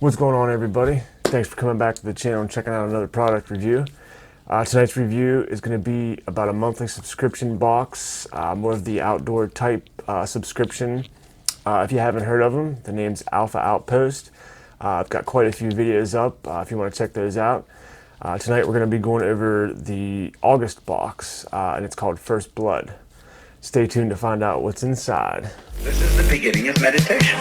What's going on, everybody? Thanks for coming back to the channel and checking out another product review. Tonight's review is going to be about a monthly subscription box, more of the outdoor type subscription. If you haven't heard of them, the name's Outpost. I've got quite a few videos up if you want to check those out. Tonight we're going to be going over the August box, and it's called First Blood. Stay tuned to find out what's inside. This is the beginning of meditation.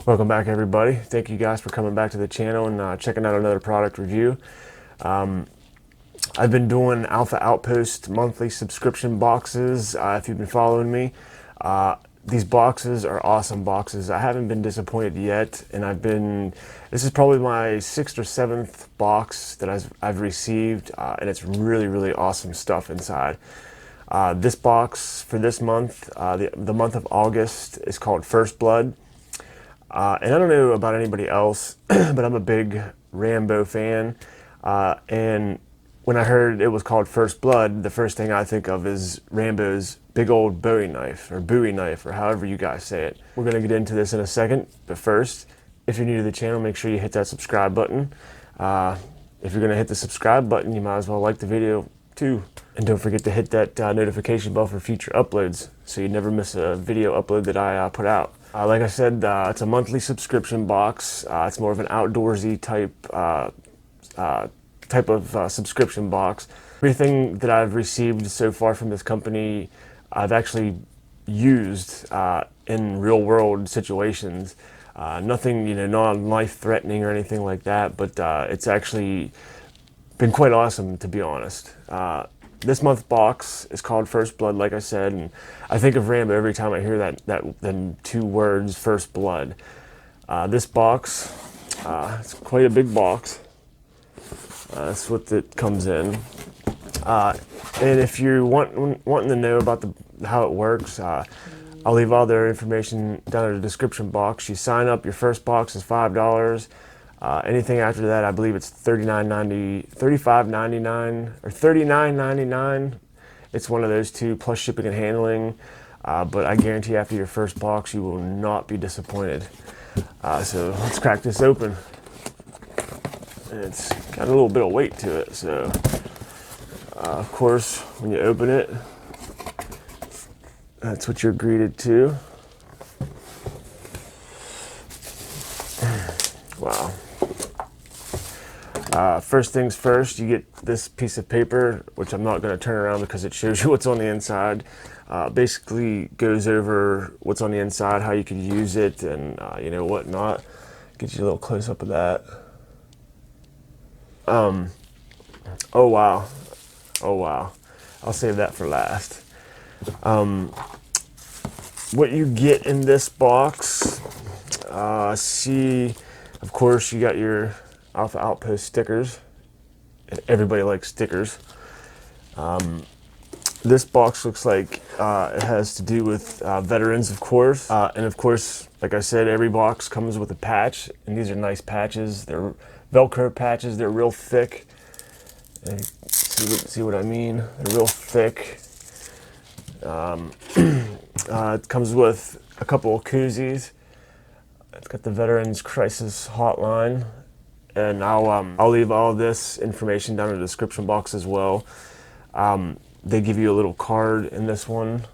Welcome back, everybody. Thank you guys for coming back to the channel and checking out another product review. I've been doing Outpost monthly subscription boxes if you've been following me. These boxes are awesome boxes. I haven't been disappointed yet, and this is probably my 6th or 7th box that I've received, and it's really awesome stuff inside. This box for this month, the month of August, is called First Blood. And I don't know about anybody else, but I'm a big Rambo fan, and when I heard it was called First Blood, the first thing I think of is Rambo's big old Bowie knife, or however you guys say it. We're going to get into this in a second, but first, if you're new to the channel, make sure you hit that subscribe button. If you're going to hit the subscribe button, you might as well like the video too. And don't forget to hit that notification bell for future uploads, so you never miss a video upload that I put out. Like I said, it's a monthly subscription box. It's more of an outdoorsy type of subscription box. Everything that I've received so far from this company, I've actually used in real world situations. Nothing, not life-threatening or anything like that, but it's actually been quite awesome, to be honest. This month's box is called First Blood, like I said, and I think of Rambo every time I hear them two words, First Blood. This box, it's quite a big box. That's what it comes in. And if you're wanting to know about how it works, I'll leave all their information down in the description box. You sign up, your first box is $5. Anything after that, I believe it's $35.99 or $39.99. It's one of those two, plus shipping and handling. But I guarantee after your first box, you will not be disappointed. So let's crack this open. And it's got a little bit of weight to it. So, of course, when you open it, that's what you're greeted to. Wow. First things first, you get this piece of paper, which I'm not going to turn around because it shows you what's on the inside. Basically goes over what's on the inside, how you could use it, and whatnot. Get you a little close up of that. Oh wow. I'll save that for last. What you get in this box, of course, you got your Outpost stickers. Everybody likes stickers. This box looks like it has to do with veterans, of course. And of course, like I said, every box comes with a patch, and these are nice patches. They're Velcro patches. They're real thick. See what I mean? They're real thick. It comes with a couple of koozies. It's got the Veterans Crisis Hotline, and I'll leave all this information down in the description box as well. They give you a little card in this one,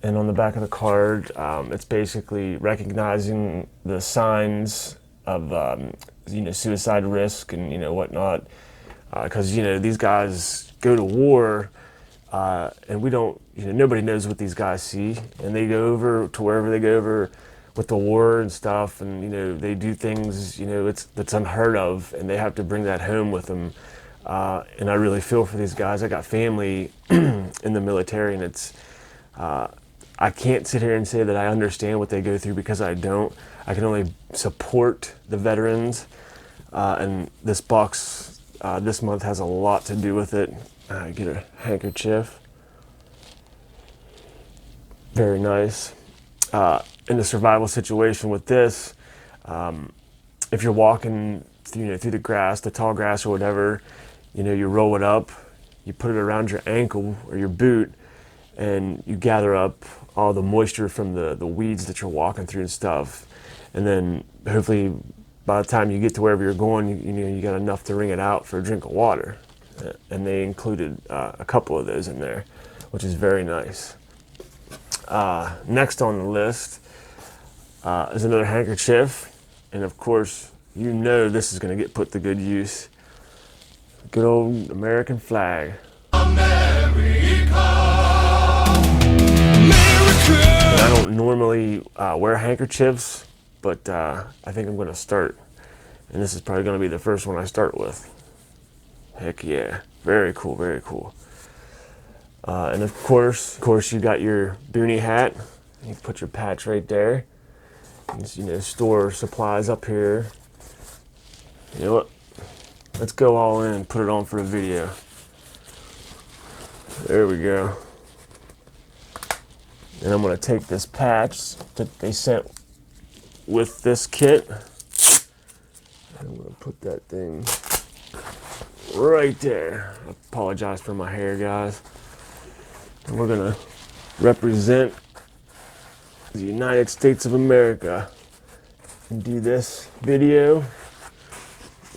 and on the back of the card, it's basically recognizing the signs of suicide risk and whatnot, because these guys go to war, and we don't, nobody knows what these guys see, and they go over to wherever they go over with the war and stuff, and they do things that's unheard of, and they have to bring that home with them. And I really feel for these guys. I got family in the military, and it's I can't sit here and say that I understand what they go through, because I don't. I can only support the veterans, and this box this month has a lot to do with it. Get a handkerchief. Very nice. In a survival situation with this, if you're walking, through the grass, the tall grass or whatever, you roll it up, you put it around your ankle or your boot, and you gather up all the moisture from the weeds that you're walking through and stuff. And then hopefully by the time you get to wherever you're going, you got enough to wring it out for a drink of water. And they included a couple of those in there, which is very nice. Next on the list is another handkerchief. And of course, this is going to get put to good use. Good old American flag. America. I don't normally wear handkerchiefs, but I think I'm going to start. And this is probably going to be the first one I start with. Heck yeah. Very cool, very cool. And of course, you got your boonie hat. You put your patch right there. And, store supplies up here. You know what? Let's go all in and put it on for a video. There we go. And I'm going to take this patch that they sent with this kit. I'm going to put that thing right there. I apologize for my hair, guys. And we're going to represent the United States of America and do this video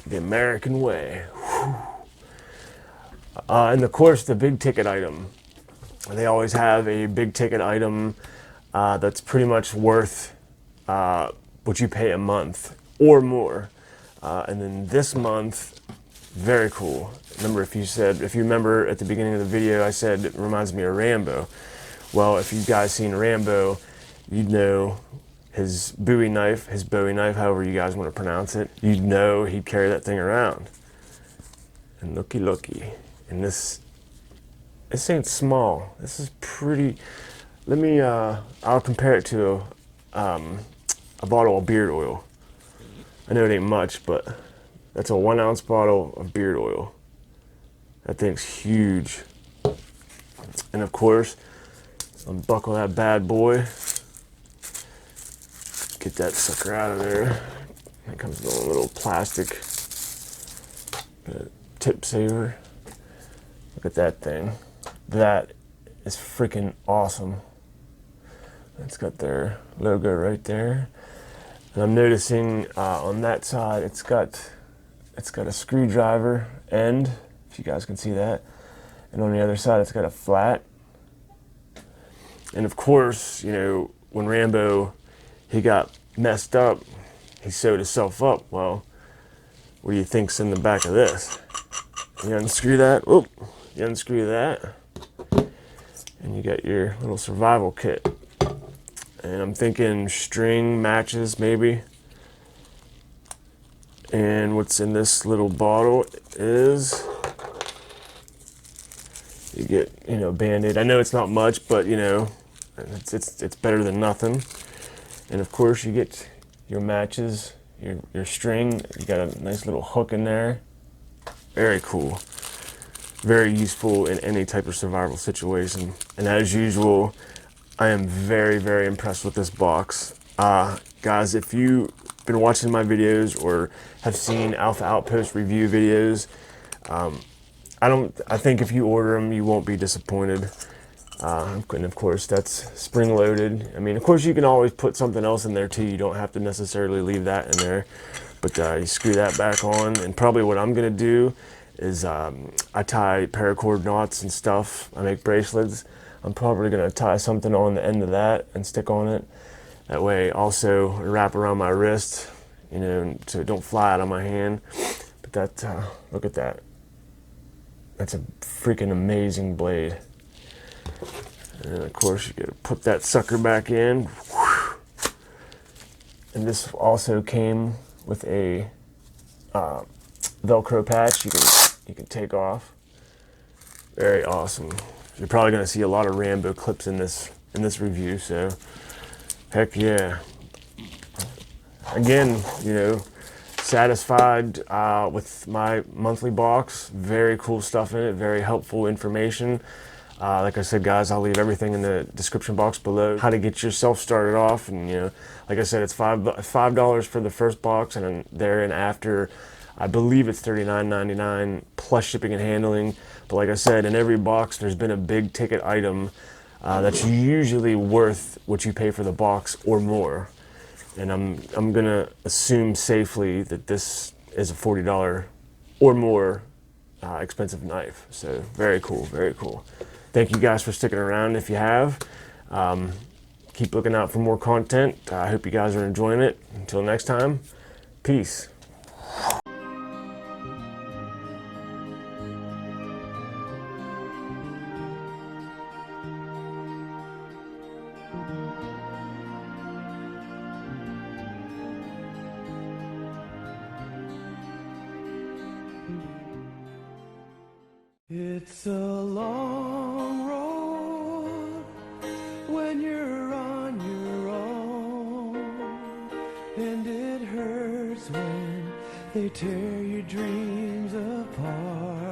the American way. And of course, the big ticket item. They always have a big ticket item that's pretty much worth what you pay a month or more. And then this month, very cool. Remember, if you remember at the beginning of the video, I said it reminds me of Rambo. Well, if you guys seen Rambo, you'd know his Bowie knife, however you guys want to pronounce it, you'd know he'd carry that thing around. And looky. And this ain't small. This is pretty. Let me, I'll compare it to a bottle of beard oil. I know it ain't much, but that's a 1 ounce bottle of beard oil. That thing's huge. And of course, unbuckle that bad boy. Get that sucker out of there. It comes with a little plastic tip saver. Look at that thing. That is freaking awesome. It's got their logo right there. And I'm noticing on that side it's got a screwdriver end, if you guys can see that. And on the other side it's got a flat. And of course, when Rambo, he got messed up, he sewed himself up. Well, what do you think's in the back of this? You unscrew that, you unscrew that, and you got your little survival kit. And I'm thinking string, matches maybe. And what's in this little bottle is, you get, Band-Aid. I know it's not much, but it's better than nothing. And of course you get your matches, your string. You got a nice little hook in there. Very cool. Very useful in any type of survival situation. And as usual, I am very, very impressed with this box. Guys, if you've been watching my videos or have seen Alpha Outpost review videos, I think if you order them, you won't be disappointed. And of course, that's spring loaded. I mean, of course, you can always put something else in there too. You don't have to necessarily leave that in there. But you screw that back on. And probably what I'm going to do is I tie paracord knots and stuff. I make bracelets. I'm probably going to tie something on the end of that and stick on it. That way also wrap around my wrist, so it don't fly out of my hand. But that, look at that. That's a freaking amazing blade. And of course you gotta put that sucker back in. And this also came with a Velcro patch you can take off. Very awesome. You're probably gonna see a lot of Rambo clips in this review, so heck yeah. Again, satisfied with my monthly box. Very cool stuff in it, very helpful information. Like I said, guys, I'll leave everything in the description box below. How to get yourself started off, and like I said, it's $5 for the first box, and then thereafter, I believe it's $39.99 plus shipping and handling. But like I said, in every box, there's been a big ticket item that's usually worth what you pay for the box or more. And I'm gonna assume safely that this is a $40 or more expensive knife. So very cool, very cool. Thank you guys for sticking around. If you have, keep looking out for more content. I hope you guys are enjoying it. Until next time, peace. It's a long road when you're on your own, and it hurts when they tear your dreams apart.